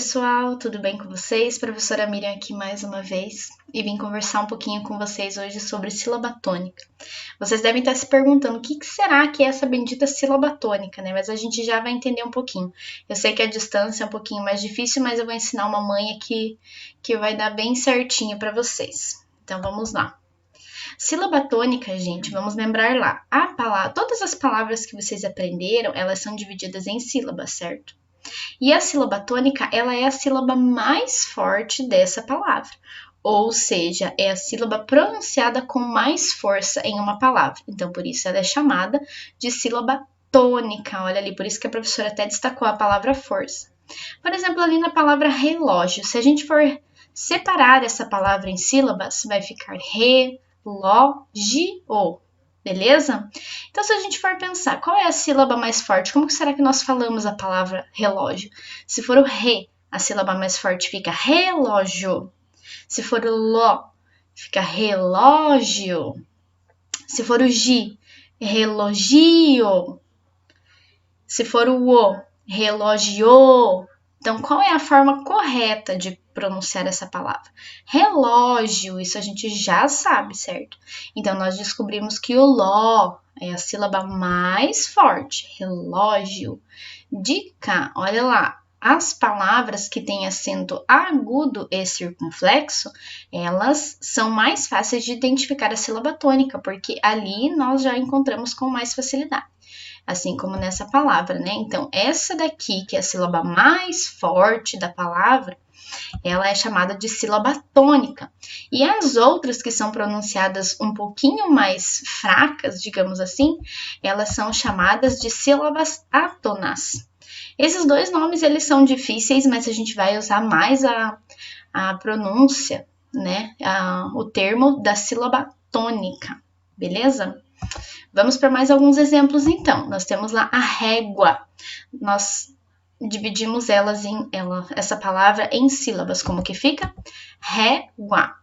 pessoal, tudo bem com vocês? Professora Miriam aqui mais uma vez e vim conversar um pouquinho com vocês hoje sobre sílaba tônica. Vocês devem estar se perguntando o que será que é essa bendita sílaba tônica, né? Mas a gente já vai entender um pouquinho. Eu sei que a distância é um pouquinho mais difícil, mas eu vou ensinar uma manha que vai dar bem certinho para vocês. Então vamos lá. Sílaba tônica, gente, vamos lembrar lá. Todas as palavras que vocês aprenderam, elas são divididas em sílabas, certo? E a sílaba tônica, ela é a sílaba mais forte dessa palavra. Ou seja, é a sílaba pronunciada com mais força em uma palavra. Então, por isso ela é chamada de sílaba tônica. Olha ali, por isso que a professora até destacou a palavra força. Por exemplo, ali na palavra relógio, se a gente for separar essa palavra em sílabas, vai ficar relógio. Beleza? Então, se a gente for pensar, qual é a sílaba mais forte? Como será que nós falamos a palavra relógio? Se for o re, a sílaba mais forte fica relógio. Se for o lo, fica relógio. Se for o gi, relogio. Se for o relógio. Então, qual é a forma correta de pronunciar essa palavra? Relógio, isso a gente já sabe, certo? Então, nós descobrimos que o ló é a sílaba mais forte, relógio. Dica, olha lá, as palavras que têm acento agudo e circunflexo, elas são mais fáceis de identificar a sílaba tônica, porque ali nós já encontramos com mais facilidade. Assim como nessa palavra, né? Então, essa daqui, que é a sílaba mais forte da palavra, ela é chamada de sílaba tônica. E as outras que são pronunciadas um pouquinho mais fracas, digamos assim, elas são chamadas de sílabas átonas. Esses dois nomes, eles são difíceis, mas a gente vai usar mais a pronúncia, né? O termo da sílaba tônica, beleza? Vamos para mais alguns exemplos, então. Nós temos lá a régua. Nós dividimos essa palavra em sílabas. Como que fica? Régua.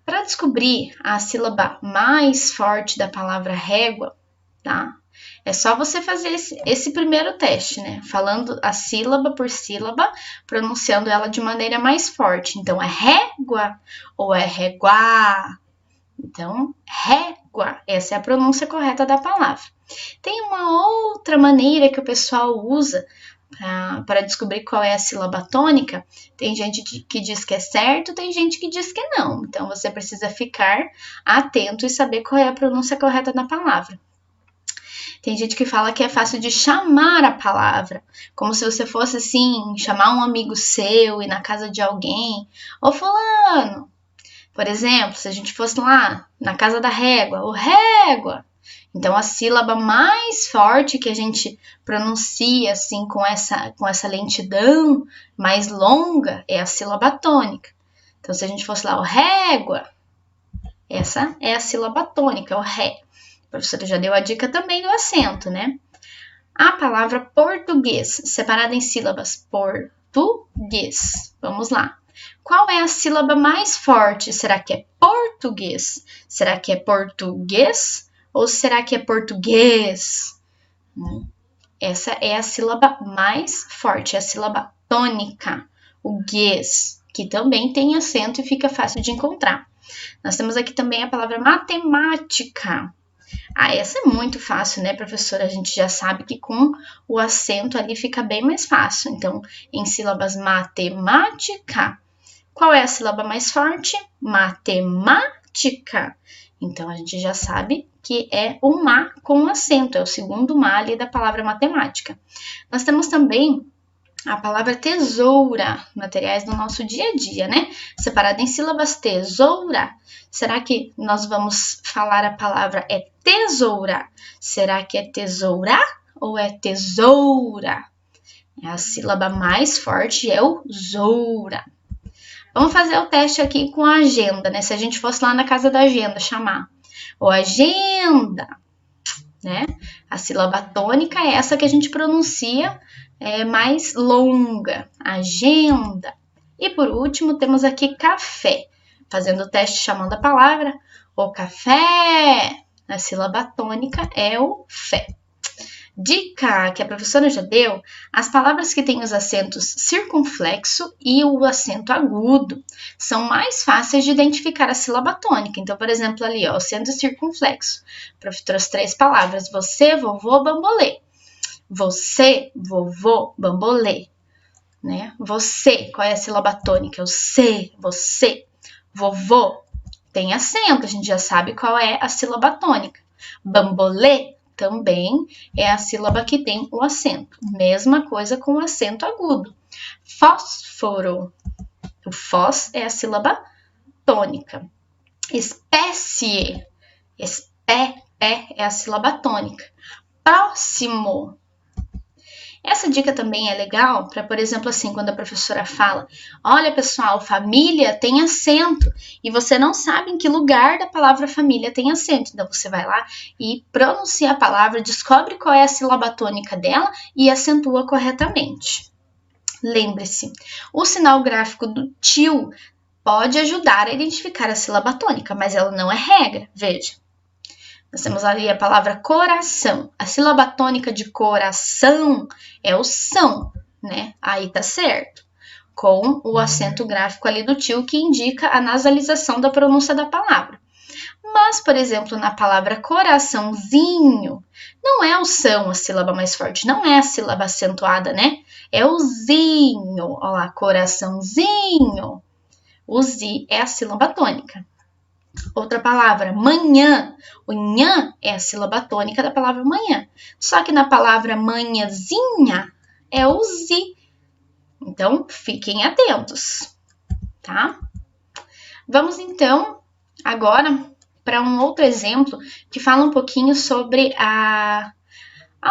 Para descobrir a sílaba mais forte da palavra régua, tá? É só você fazer esse primeiro teste, né? Falando a sílaba por sílaba, pronunciando ela de maneira mais forte. Então, é régua ou é réguá? Então, régua, essa é a pronúncia correta da palavra. Tem uma outra maneira que o pessoal usa para descobrir qual é a sílaba tônica. Tem gente que diz que é certo, tem gente que diz que não. Então, você precisa ficar atento e saber qual é a pronúncia correta da palavra. Tem gente que fala que é fácil de chamar a palavra, como se você fosse, assim, chamar um amigo seu, ir na casa de alguém. Ô, fulano! Por exemplo, se a gente fosse lá na casa da régua, o régua. Então, a sílaba mais forte que a gente pronuncia assim com essa lentidão mais longa é a sílaba tônica. Então, se a gente fosse lá o régua, essa é a sílaba tônica, o ré. A professora já deu a dica também do acento, né? A palavra português, separada em sílabas, português. Vamos lá. Qual é a sílaba mais forte? Será que é português? Será que é português? Ou será que é português? Essa é a sílaba mais forte, é a sílaba tônica, o guês, que também tem acento e fica fácil de encontrar. Nós temos aqui também a palavra matemática. Essa é muito fácil, né, professora? A gente já sabe que com o acento ali fica bem mais fácil. Então, em sílabas matemática, qual é a sílaba mais forte? Matemática. Então, a gente já sabe que é o má com acento, é o segundo má ali da palavra matemática. Nós temos também a palavra tesoura, materiais do nosso dia a dia, né? Separada em sílabas, tesoura. Será que nós vamos falar a palavra é tesoura? Será que é tesoura ou é tesoura? A sílaba mais forte é o zoura. Vamos fazer o teste aqui com a agenda, né? Se a gente fosse lá na casa da agenda chamar. Ou agenda, né? A sílaba tônica é essa que a gente pronuncia mais longa. Agenda. E por último, temos aqui café. Fazendo o teste chamando a palavra. O café. A sílaba tônica é o fé. Dica que a professora já deu, as palavras que têm os acentos circunflexo e o acento agudo são mais fáceis de identificar a sílaba tônica. Então, por exemplo, ali, ó, o acento circunflexo. O prof trouxe 3 palavras, você, vovô, bambolê. Você, vovô, bambolê. Né? Você, qual é a sílaba tônica? O C, você. Vovô, tem acento, a gente já sabe qual é a sílaba tônica. Bambolê também é a sílaba que tem o acento. Mesma coisa com o acento agudo. Fósforo, o fós é a sílaba tônica. Espécie, espé é a sílaba tônica. Próximo. Essa dica também é legal para, por exemplo, assim, quando a professora fala, olha pessoal, família tem acento, e você não sabe em que lugar da palavra família tem acento. Então, você vai lá e pronuncia a palavra, descobre qual é a sílaba tônica dela e acentua corretamente. Lembre-se, o sinal gráfico do tio pode ajudar a identificar a sílaba tônica, mas ela não é regra, veja. Nós temos ali a palavra coração. A sílaba tônica de coração é o são, né? Aí tá certo. Com o acento gráfico ali do tio que indica a nasalização da pronúncia da palavra. Mas, por exemplo, na palavra coraçãozinho, não é o são a sílaba mais forte, não é a sílaba acentuada, né? É o zinho. Olha lá, coraçãozinho. O zi é a sílaba tônica. Outra palavra, manhã. O nhã é a sílaba tônica da palavra manhã. Só que na palavra manhãzinha é o zi. Então, fiquem atentos, tá? Vamos, então, agora para um outro exemplo que fala um pouquinho sobre a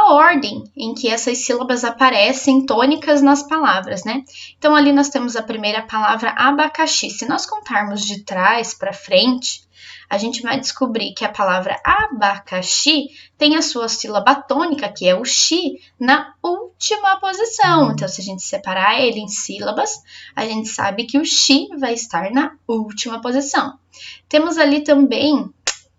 ordem em que essas sílabas aparecem tônicas nas palavras, né? Então, ali nós temos a primeira palavra abacaxi. Se nós contarmos de trás para frente, a gente vai descobrir que a palavra abacaxi tem a sua sílaba tônica, que é o xi, na última posição. Então, se a gente separar ele em sílabas, a gente sabe que o xi vai estar na última posição. Temos ali também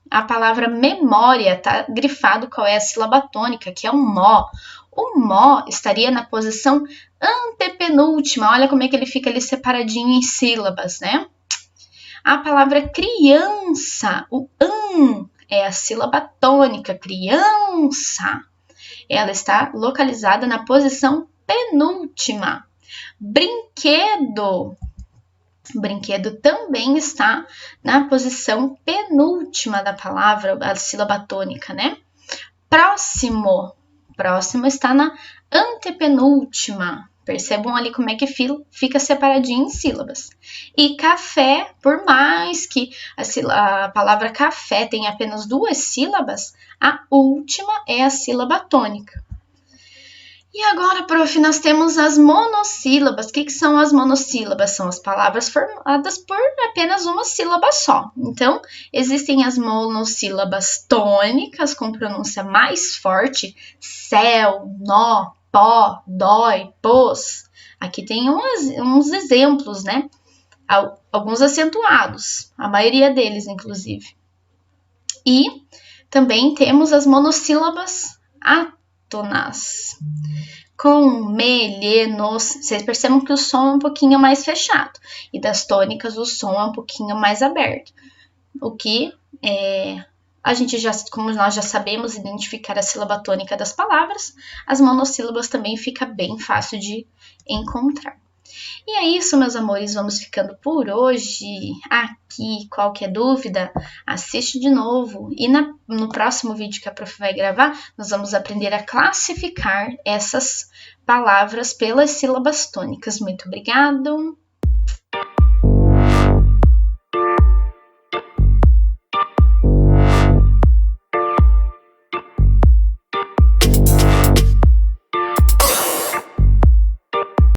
a palavra memória, tá grifado qual é a sílaba tônica, que é o mó. O mó estaria na posição antepenúltima. Olha como é que ele fica ali separadinho em sílabas, né? A palavra criança, o é a sílaba tônica, criança. Ela está localizada na posição penúltima. Brinquedo. Brinquedo também está na posição penúltima da palavra, a sílaba tônica, né? Próximo. Próximo está na antepenúltima. Percebam ali como é que fica separadinho em sílabas. E café, por mais que a palavra café tenha apenas 2 sílabas, a última é a sílaba tônica. E agora, prof, nós temos as monossílabas. O que são as monossílabas? São as palavras formadas por apenas uma sílaba só. Então, existem as monossílabas tônicas, com pronúncia mais forte, céu, nó, pó, dói, pôs. Aqui tem uns exemplos, né? Alguns acentuados, a maioria deles, inclusive. E também temos as monossílabas átonas. Com, me, lhe, nos, vocês percebem que o som é um pouquinho mais fechado. E das tônicas, o som é um pouquinho mais aberto. O que a gente já, como nós já sabemos identificar a sílaba tônica das palavras, as monossílabas também fica bem fácil de encontrar. E é isso, meus amores, vamos ficando por hoje aqui. Qualquer dúvida, assiste de novo. E no próximo vídeo que a prof vai gravar, nós vamos aprender a classificar essas palavras pelas sílabas tônicas. Muito obrigada!